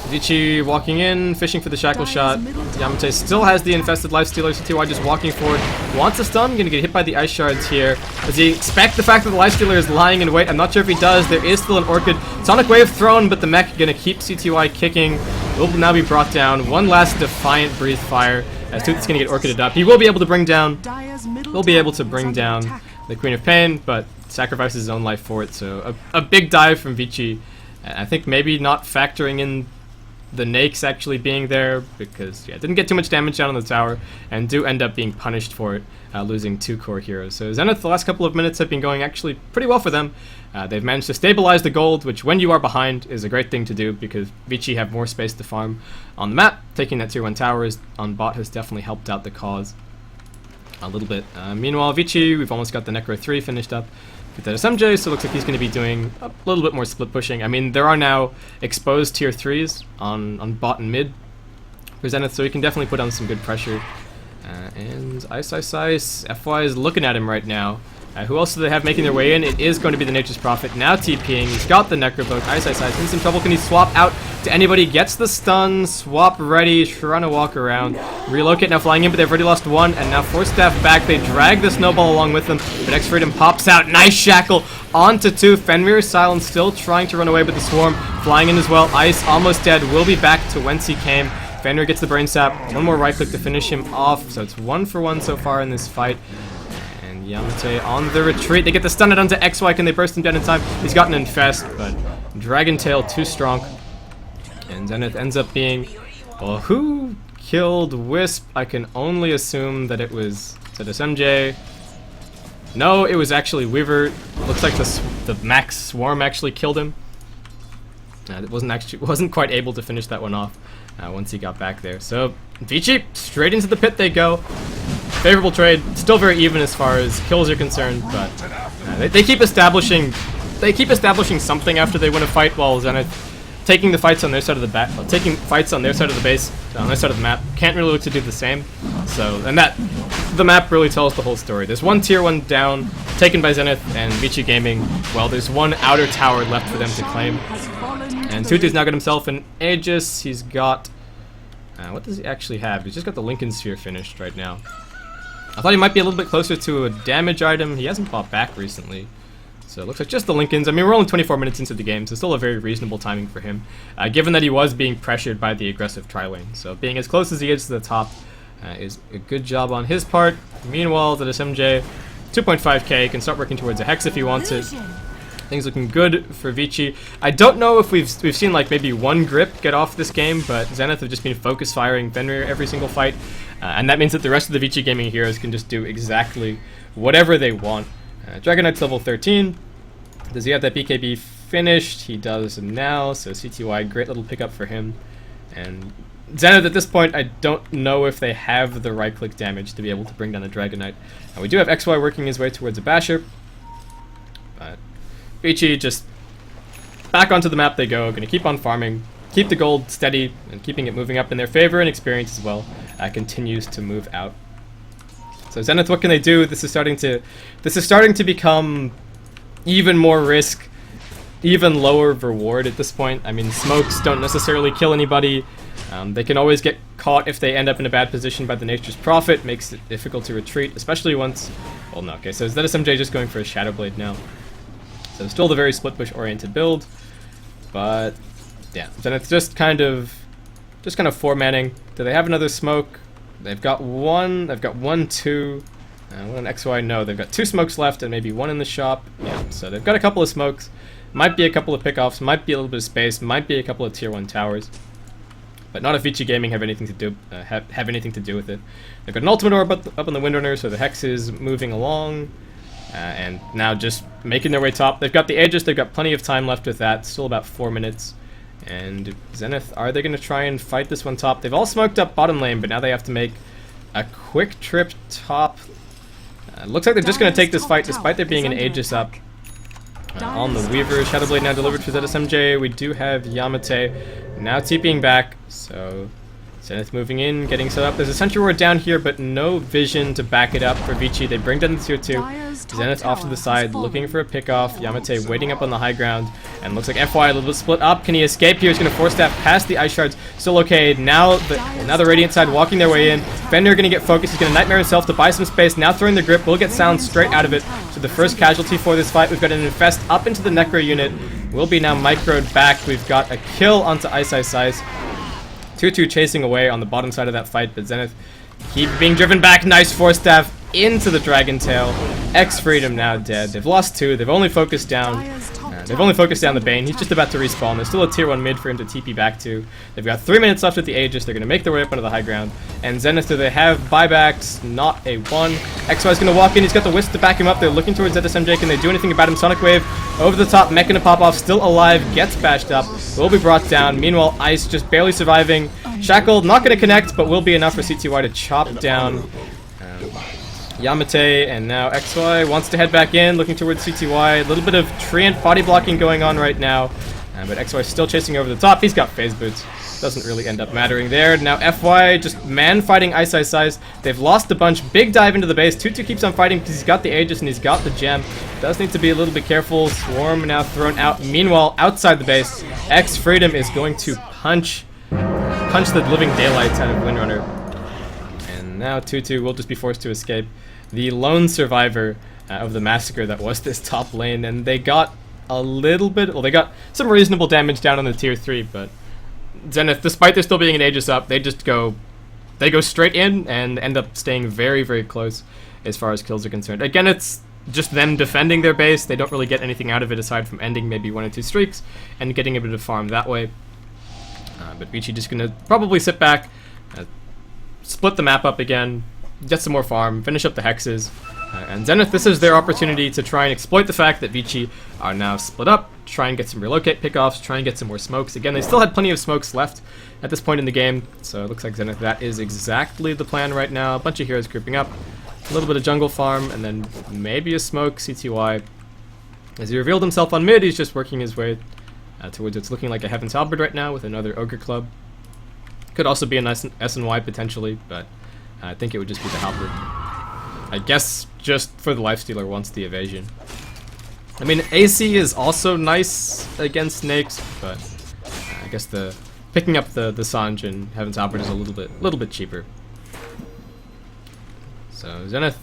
Vici walking in, fishing for the shackle shot. Yamate still has the infested lifestealer. CTY just walking forward. Wants a stun, gonna get hit by the ice shards here. Does he expect the fact that the lifestealer is lying in wait? I'm not sure if he does. There is still an Orchid. Sonic Wave thrown, but the mech gonna keep CTY kicking. Will now be brought down. One last defiant breathe fire as Tooth's gonna get Orchided up. He will be able to bring down. The Queen of Pain, but sacrifices his own life for it. So a big dive from Vici. I think maybe not factoring in the Nakes actually being there, because yeah, didn't get too much damage down on the tower, and do end up being punished for it, losing 2 core heroes. So Zenith, the last couple of minutes have been going actually pretty well for them. They've managed to stabilize the gold, which when you are behind is a great thing to do, because Vici have more space to farm on the map. Taking that tier 1 tower on bot has definitely helped out the cause a little bit. Meanwhile, Vici, we've almost got the Necro 3 finished up with that SMJ, so it looks like he's going to be doing a little bit more split pushing. I mean, there are now exposed tier 3s on bot and mid for Zenith, so he can definitely put on some good pressure. And Ice, FY is looking at him right now. Who else do they have making their way in? It is going to be the Nature's Prophet, now TPing. He's got the Necrovoke. Ice in some trouble. Can he swap out to anybody? Gets the stun, swap ready, trying to walk around. Relocate now flying in, but they've already lost 1, and now Force Staff back. They drag the Snowball along with them, but X-Freedom pops out. Nice shackle onto 2. Fenrir Silence still trying to run away, but the Swarm flying in as well. Ice almost dead, will be back to whence he came. Fenrir gets the Brain Sap. One more right click to finish him off, so it's 1 for 1 so far in this fight. Yamate on the retreat. They get the stun it onto XY. Can they burst him down in time? He's got an infest, but Dragon Tail too strong. And Zenith ends up being, well, who killed Wisp? I can only assume that it was ZSMJ. No, it was actually Weaver. Looks like the Max Swarm actually killed him. It wasn't quite able to finish that one off once he got back there. So Vici straight into the pit they go. favorable trade. Still very even as far as kills are concerned, but they keep establishing something after they win a fight, while Zenith taking the fights on their side of the taking fights on their side of the base, on their side of the map, can't really look to do the same. So, and the map really tells the whole story. There's one tier 1 down, taken by Zenith and Vici Gaming, while there's one outer tower left for them to claim. And Tutu's now got himself an Aegis. He's got, what does he actually have? He's just got the Lincoln Sphere finished right now. I thought he might be a little bit closer to a damage item. He hasn't bought back recently. So it looks like just the Lincolns. I mean, we're only 24 minutes into the game, so still a very reasonable timing for him, given that he was being pressured by the aggressive tri-lane. So being as close as he is to the top is a good job on his part. Meanwhile, the SMJ, 2.5k, can start working towards a Hex if he wants it. Things looking good for Vici. I don't know if we've seen like maybe one grip get off this game, but Zenith have just been focus firing Fenrir every single fight, and that means that the rest of the Vici Gaming heroes can just do exactly whatever they want. Dragon Knight's level 13. Does he have that BKB finished? He does now, so CTY, great little pickup for him. And Zenith at this point, I don't know if they have the right-click damage to be able to bring down a Dragon Knight. We do have XY working his way towards a Basher. But Vici just back onto the map they go, gonna keep on farming, keep the gold steady, and keeping it moving up in their favor, and experience as well continues to move out. So Zenith, what can they do? This is starting to become even more risk, even lower reward at this point. I mean, smokes don't necessarily kill anybody. They can always get caught if they end up in a bad position by the Nature's Prophet. Makes it difficult to retreat, especially once... Well, no, okay, so is that SMJ just going for a Shadow Blade now? So still the very split push oriented build, but yeah, Zenith just kind of 4-manning. Do they have another smoke? They've got one, two, one on XY, no, they've got 2 smokes left and maybe 1 in the shop. Yeah, so they've got a couple of smokes, might be a couple of pickoffs, might be a little bit of space, might be a couple of tier 1 towers, but not if Vici Gaming have anything to do with it. They've got an ultimate orb up on the Windrunner, so the Hex is moving along, and now just making their way top. They've got the Aegis, they've got plenty of time left with that, still about 4 minutes. And Zenith, are they going to try and fight this one top? They've all smoked up bottom lane, but now they have to make a quick trip top. Looks like they're just going to take this fight, despite there being an Aegis up on the Weaver. Shadowblade now delivered for ZSMJ. We do have Yamate now TPing back, so Zenith moving in, getting set up. There's a Sentry Ward down here, but no vision to back it up for Vici. They bring down the tier 2. Zenith off to the side, looking for a pickoff. Yamate waiting up on the high ground, and looks like FY a little bit split up. Can he escape here? He's going to force staff past the Ice Shards. Still okay. Now the Radiant side walking their way in. Fenrir going to get focused. He's going to Nightmare himself to buy some space. Now throwing the grip. Will get sound straight out of it. So the first casualty for this fight. We've got an Infest up into the Necro unit. Will be now microed back. We've got a kill onto Ice Ice Ice. 2-2 chasing away on the bottom side of that fight, but Zenith keep being driven back. Nice force staff into the Dragon Tail. X-Freedom now dead. They've lost 2. They've only focused down the Bane. He's just about to respawn. There's still a tier 1 mid for him to TP back to. They've got 3 minutes left with the Aegis. They're going to make their way up onto the high ground. And Zenith, do they have buybacks? Not a one. XY's going to walk in. He's got the Wisp to back him up. They're looking towards ZSMJ. Can they do anything about him? Sonic Wave over the top. Mech gonna pop off. Still alive. Gets bashed up. Will be brought down. Meanwhile, Ice just barely surviving. Shackled. Not going to connect, but will be enough for CTY to chop down Yamate, and now XY wants to head back in, looking towards CTY. A little bit of treant body blocking going on right now, but XY is still chasing over the top. He's got phase boots. Doesn't really end up mattering there. Now FY just man fighting Ice Ice Ice. They've lost a bunch. Big dive into the base. 2-2 keeps on fighting because he's got the Aegis and he's got the gem. Does need to be a little bit careful. Swarm now thrown out. Meanwhile, outside the base, X-Freedom is going to punch the living daylights out of Windrunner. And now 2-2 will just be forced to escape. The lone survivor of the massacre that was this top lane, and they got a little bit, well, they got some reasonable damage down on the tier 3, but Zenith, despite there still being an Aegis up, they go straight in and end up staying very, very close as far as kills are concerned. Again, it's just them defending their base. They don't really get anything out of it aside from ending maybe 1 or 2 streaks and getting a bit of farm that way. But Vici just gonna probably sit back, split the map up again, get some more farm, finish up the hexes, and Zenith, this is their opportunity to try and exploit the fact that Vici are now split up, try and get some relocate pickoffs, try and get some more smokes. Again, they still had plenty of smokes left at this point in the game, so it looks like Zenith, that is exactly the plan right now. A bunch of heroes grouping up, A little bit of jungle farm, and then maybe a smoke, CTY. As he revealed himself on mid, he's just working his way towards what's looking like a Heaven's Halberd right now with another Ogre Club. Could also be a nice S&Y potentially, but I think it would just be the Halberd. I guess just for the Lifestealer wants the evasion. I mean, AC is also nice against snakes, but I guess the picking up the Sanj and Heaven's Halberd is a little bit cheaper. So Zenith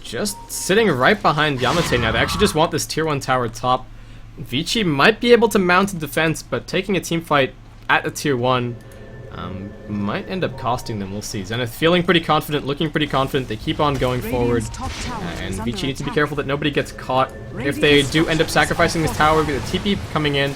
just sitting right behind Yamate now. They actually just want this tier 1 tower top. Vici might be able to mount a defense, but taking a team fight at a tier 1 might end up costing them. We'll see. Zenith feeling pretty confident, looking pretty confident. They keep on going forward. And Vici needs to be careful that nobody gets caught. If they do end up sacrificing this tower, we've got the TP coming in.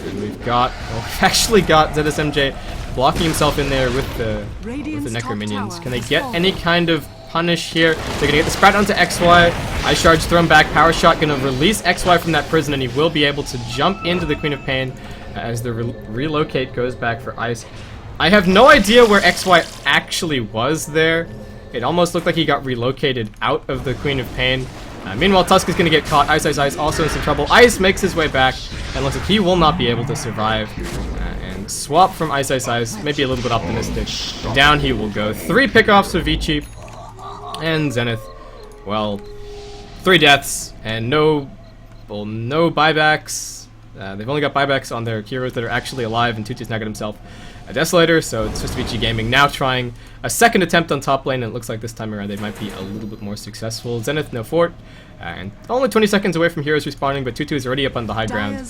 And we've actually got ZSMJ blocking himself in there with the Necro minions. Can they get any kind of punish here? They're gonna get the sprout onto XY. Ice Charge thrown back. Power Shot gonna release XY from that prison, and he will be able to jump into the Queen of Pain as the relocate goes back for Ice. I have no idea where XY actually was there. It almost looked like he got relocated out of the Queen of Pain. Meanwhile, Tusk is going to get caught. Ice also in some trouble. Ice makes his way back, and looks like he will not be able to survive. And swap from Ice, maybe a little bit optimistic. Down he will go. 3 pickoffs for Vici. And Zenith, well, 3 deaths, and no buybacks. They've only got buybacks on their heroes that are actually alive, and Tutu's now got himself a Desolator, so it's just Vici Gaming now trying a second attempt on top lane, and it looks like this time around they might be a little bit more successful. Zenith, no fort, and only 20 seconds away from heroes respawning, but Tutu is already up on the high ground, and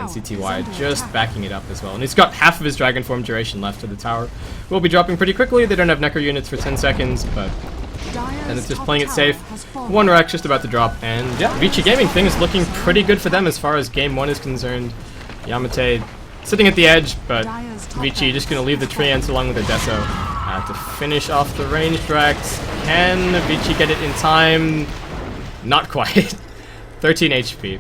CTY just backing it up as well. And he's got half of his Dragon Form duration left to the tower. Will be dropping pretty quickly. They don't have Necro units for 10 seconds, but and it's just playing it safe. 1 rack just about to drop, and yeah, Vici Gaming thing is looking pretty good for them as far as game 1 is concerned. Yamate sitting at the edge, but Vici just gonna leave the treants along with the Deso to finish off the ranged racks. Can Vici get it in time? Not quite. 13 HP.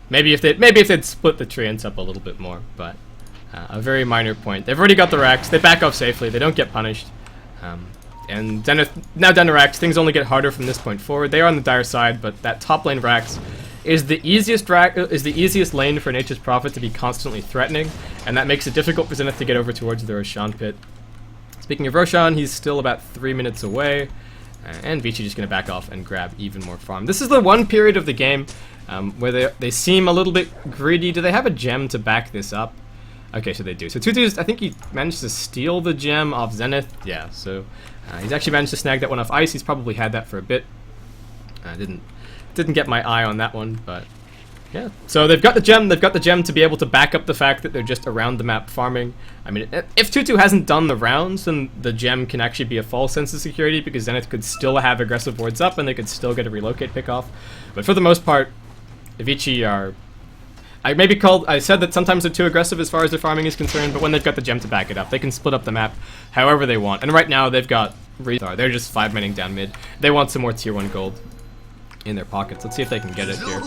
Maybe if they'd split the treants up a little bit more, but a very minor point. They've already got the racks. They back off safely. They don't get punished. And Zenith now down to racks. Things only get harder from this point forward. They are on the dire side, but that top lane racks is the easiest lane for Nature's Prophet to be constantly threatening, and that makes it difficult for Zenith to get over towards the Roshan pit. Speaking of Roshan, he's still about 3 minutes away, and Vici just going to back off and grab even more farm. This is the one period of the game where they seem a little bit greedy. Do they have a gem to back this up? Okay, so they do. So Tutu's, I think he managed to steal the gem off Zenith. Yeah, so he's actually managed to snag that one off Ice. He's probably had that for a bit. Didn't get my eye on that one, but yeah. So they've got the gem. They've got the gem to be able to back up the fact that they're just around the map farming. I mean, if Tutu hasn't done the rounds, then the gem can actually be a false sense of security because Zenith could still have aggressive wards up and they could still get a relocate pickoff. But for the most part, Vici are... I said that sometimes they're too aggressive as far as their farming is concerned, but when they've got the gem to back it up, they can split up the map however they want. And right now, they've got Rethar. They're just 5-manning down mid. They want some more tier 1 gold in their pockets. Let's see if they can get it here.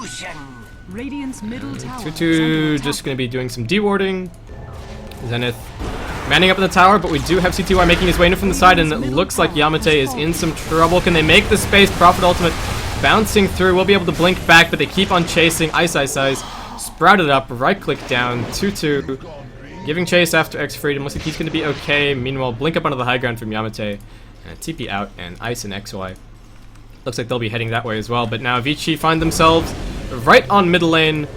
Tutu just going to be doing some dewarding. Zenith manning up in the tower, but we do have CTY making his way in from the side, and it looks like Yamate is in some trouble. Can they make the space? Prophet Ultimate bouncing through. We'll be able to blink back, but they keep on chasing. Ice. Sprouted up, right click down, Tutu giving chase after X Freedom. Looks like he's going to be okay. Meanwhile, blink up onto the high ground from Yamate, and TP out, and Ice and XY. Looks like they'll be heading that way as well, but now Vici find themselves right on middle lane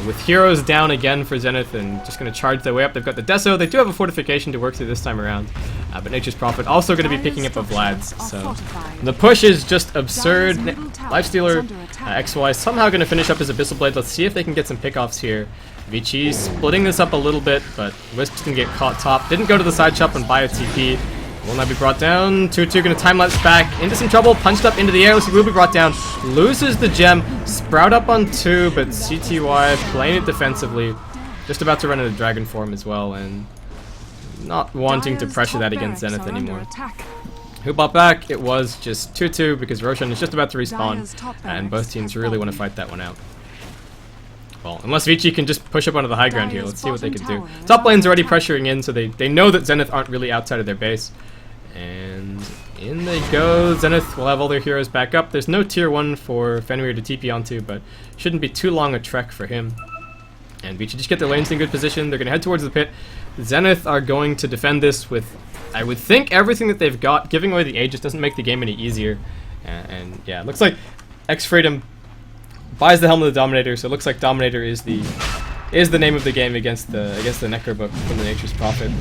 with heroes down again for Zenith and just going to charge their way up. They've got the Deso. They do have a fortification to work through this time around, but Nature's Prophet also going to be picking up a Vlad's, so the push is just absurd. Lifestealer XY somehow going to finish up his Abyssal Blade. Let's see if they can get some pickoffs here. Vici splitting this up a little bit, but Wisp's going to get caught top. Didn't go to the side shop and buy a TP. Will not be brought down. Tutu going to time-lapse back into some trouble. Punched up into the air. Looks like will be brought down. Loses the gem. Sprout up on 2, but CTY playing it defensively. Just about to run into Dragon Form as well, and not wanting to pressure that against Zenith anymore. Who bought back? It was just Tutu because Roshan is just about to respawn, and both teams really want to fight that one out. Well, unless Vici can just push up onto the high ground here. Let's see what they can do. Top lane's already pressuring in, so they know that Zenith aren't really outside of their base. And In they go. Zenith will have all their heroes back up. There's no tier 1 for Fenrir to TP onto, but shouldn't be too long a trek for him. And Vici just get their lanes in good position. They're going to head towards the pit. Zenith are going to defend this with, I would think, everything that they've got. Giving away the Aegis doesn't make the game any easier. And yeah, it looks like X-Freedom buys the Helm of the Dominator, so it looks like Dominator is the name of the game against the Necro Book from the Nature's Prophet.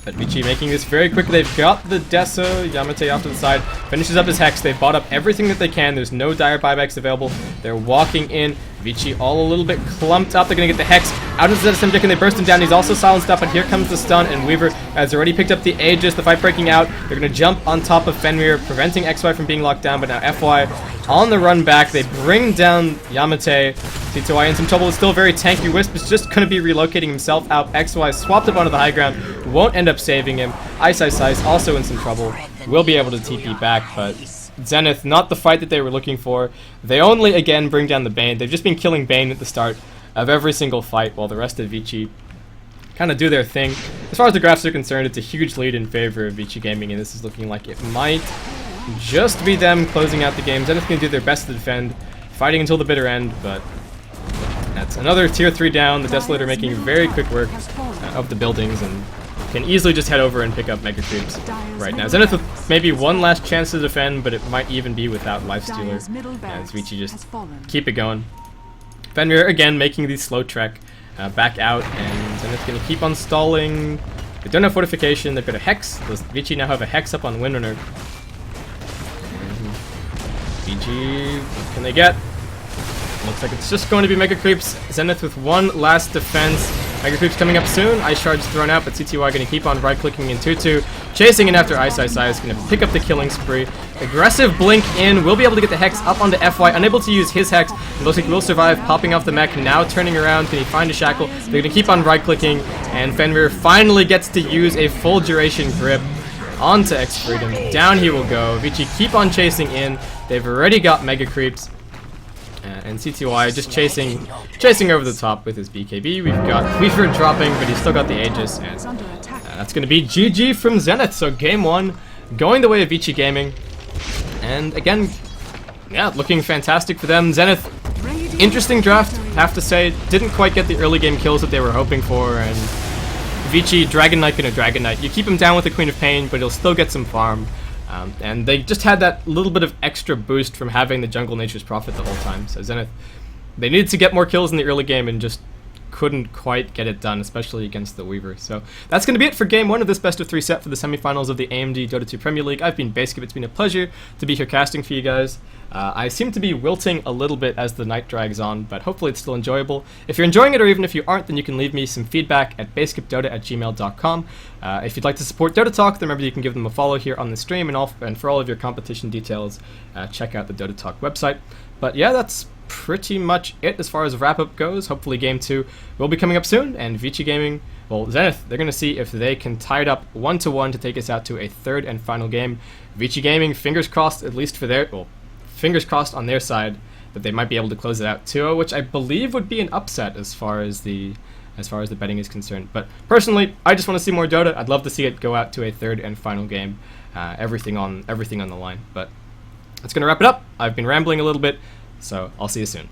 But Vici making this very quick. They've got the Deso, Yamate off to the side, finishes up his Hex. They've bought up everything that they can. There's no dire buybacks available. They're walking in. Vici all a little bit clumped up. They're going to get the Hex out into the Semjek, and they burst him down. He's also silenced up, and here comes the stun, and Weaver has already picked up the Aegis. The fight breaking out. They're going to jump on top of Fenrir, preventing XY from being locked down, but now FY on the run back. They bring down Yamate. C2Y in some trouble. It's still very tanky. Wisp is just going to be relocating himself out. XY swapped up onto the high ground. Won't end up saving him. Ice also in some trouble. Will be able to TP back, but Zenith, not the fight that they were looking for. They only, again, bring down the Bane. They've just been killing Bane at the start of every single fight, while the rest of Vici kind of do their thing. As far as the graphs are concerned, it's a huge lead in favor of Vici Gaming, and this is looking like it might just be them closing out the game. Zenith can do their best to defend, fighting until the bitter end, but that's another tier 3 down. The Desolator making very quick work of the buildings and can easily just head over and pick up Mega Creeps right now. Zenith with maybe one last chance to defend, but it might even be without Lifestealer as Vici just keep it going. Fenrir again making the slow trek back out, and Zenith going to keep on stalling. They don't have Fortification. They've got a Hex. Those Vici now have a Hex up on Windrunner. Vici, what can they get? Looks like it's just going to be Mega Creeps. Zenith with one last defense. Mega Creeps coming up soon. Ice Shard's thrown out, but CTY going to keep on right-clicking in 2-2. Chasing in after Ice is going to pick up the killing spree. Aggressive blink in. Will be able to get the Hex up onto FY. Unable to use his Hex. It looks like he will survive, popping off the mech. Now turning around. Can he find a shackle? They're going to keep on right-clicking. And Fenrir finally gets to use a full duration grip onto X-Freedom. Down he will go. Vici keep on chasing in. They've already got Mega Creeps. And CTY just chasing over the top with his BKB. We've got Weaver dropping, but he's still got the Aegis, and that's going to be GG from Zenith. So game 1 going the way of Vici Gaming, and again, yeah, looking fantastic for them. Zenith, interesting draft, have to say. Didn't quite get the early game kills that they were hoping for, and Vici Dragon Knight gonna Dragon Knight. You keep him down with the Queen of Pain, but he'll still get some farm. And they just had that little bit of extra boost from having the Jungle Nature's Prophet the whole time. So Zenith, they needed to get more kills in the early game and just couldn't quite get it done, especially against the Weaver. So that's going to be it for game 1 of this best of 3 set for the semifinals of the AMD Dota 2 Premier League. I've been Basecamp. It's been a pleasure to be here casting for you guys. I seem to be wilting a little bit as the night drags on, but hopefully it's still enjoyable. If you're enjoying it, or even if you aren't, then you can leave me some feedback at basecampdota@gmail.com. If you'd like to support Dota Talk, then remember you can give them a follow here on the stream, and for all of your competition details, check out the Dota Talk website. But yeah, that's pretty much it as far as wrap-up goes. Hopefully game 2 will be coming up soon, and Vici Gaming, well, Zenith, they're going to see if they can tie it up 1-1 to take us out to a third and final game. Vici Gaming, fingers crossed, at least for their, well, fingers crossed on their side that they might be able to close it out 2-0, which I believe would be an upset as far as the betting is concerned. But personally, I just want to see more Dota. I'd love to see it go out to a third and final game. Everything on the line. But that's going to wrap it up. I've been rambling a little bit, so I'll see you soon.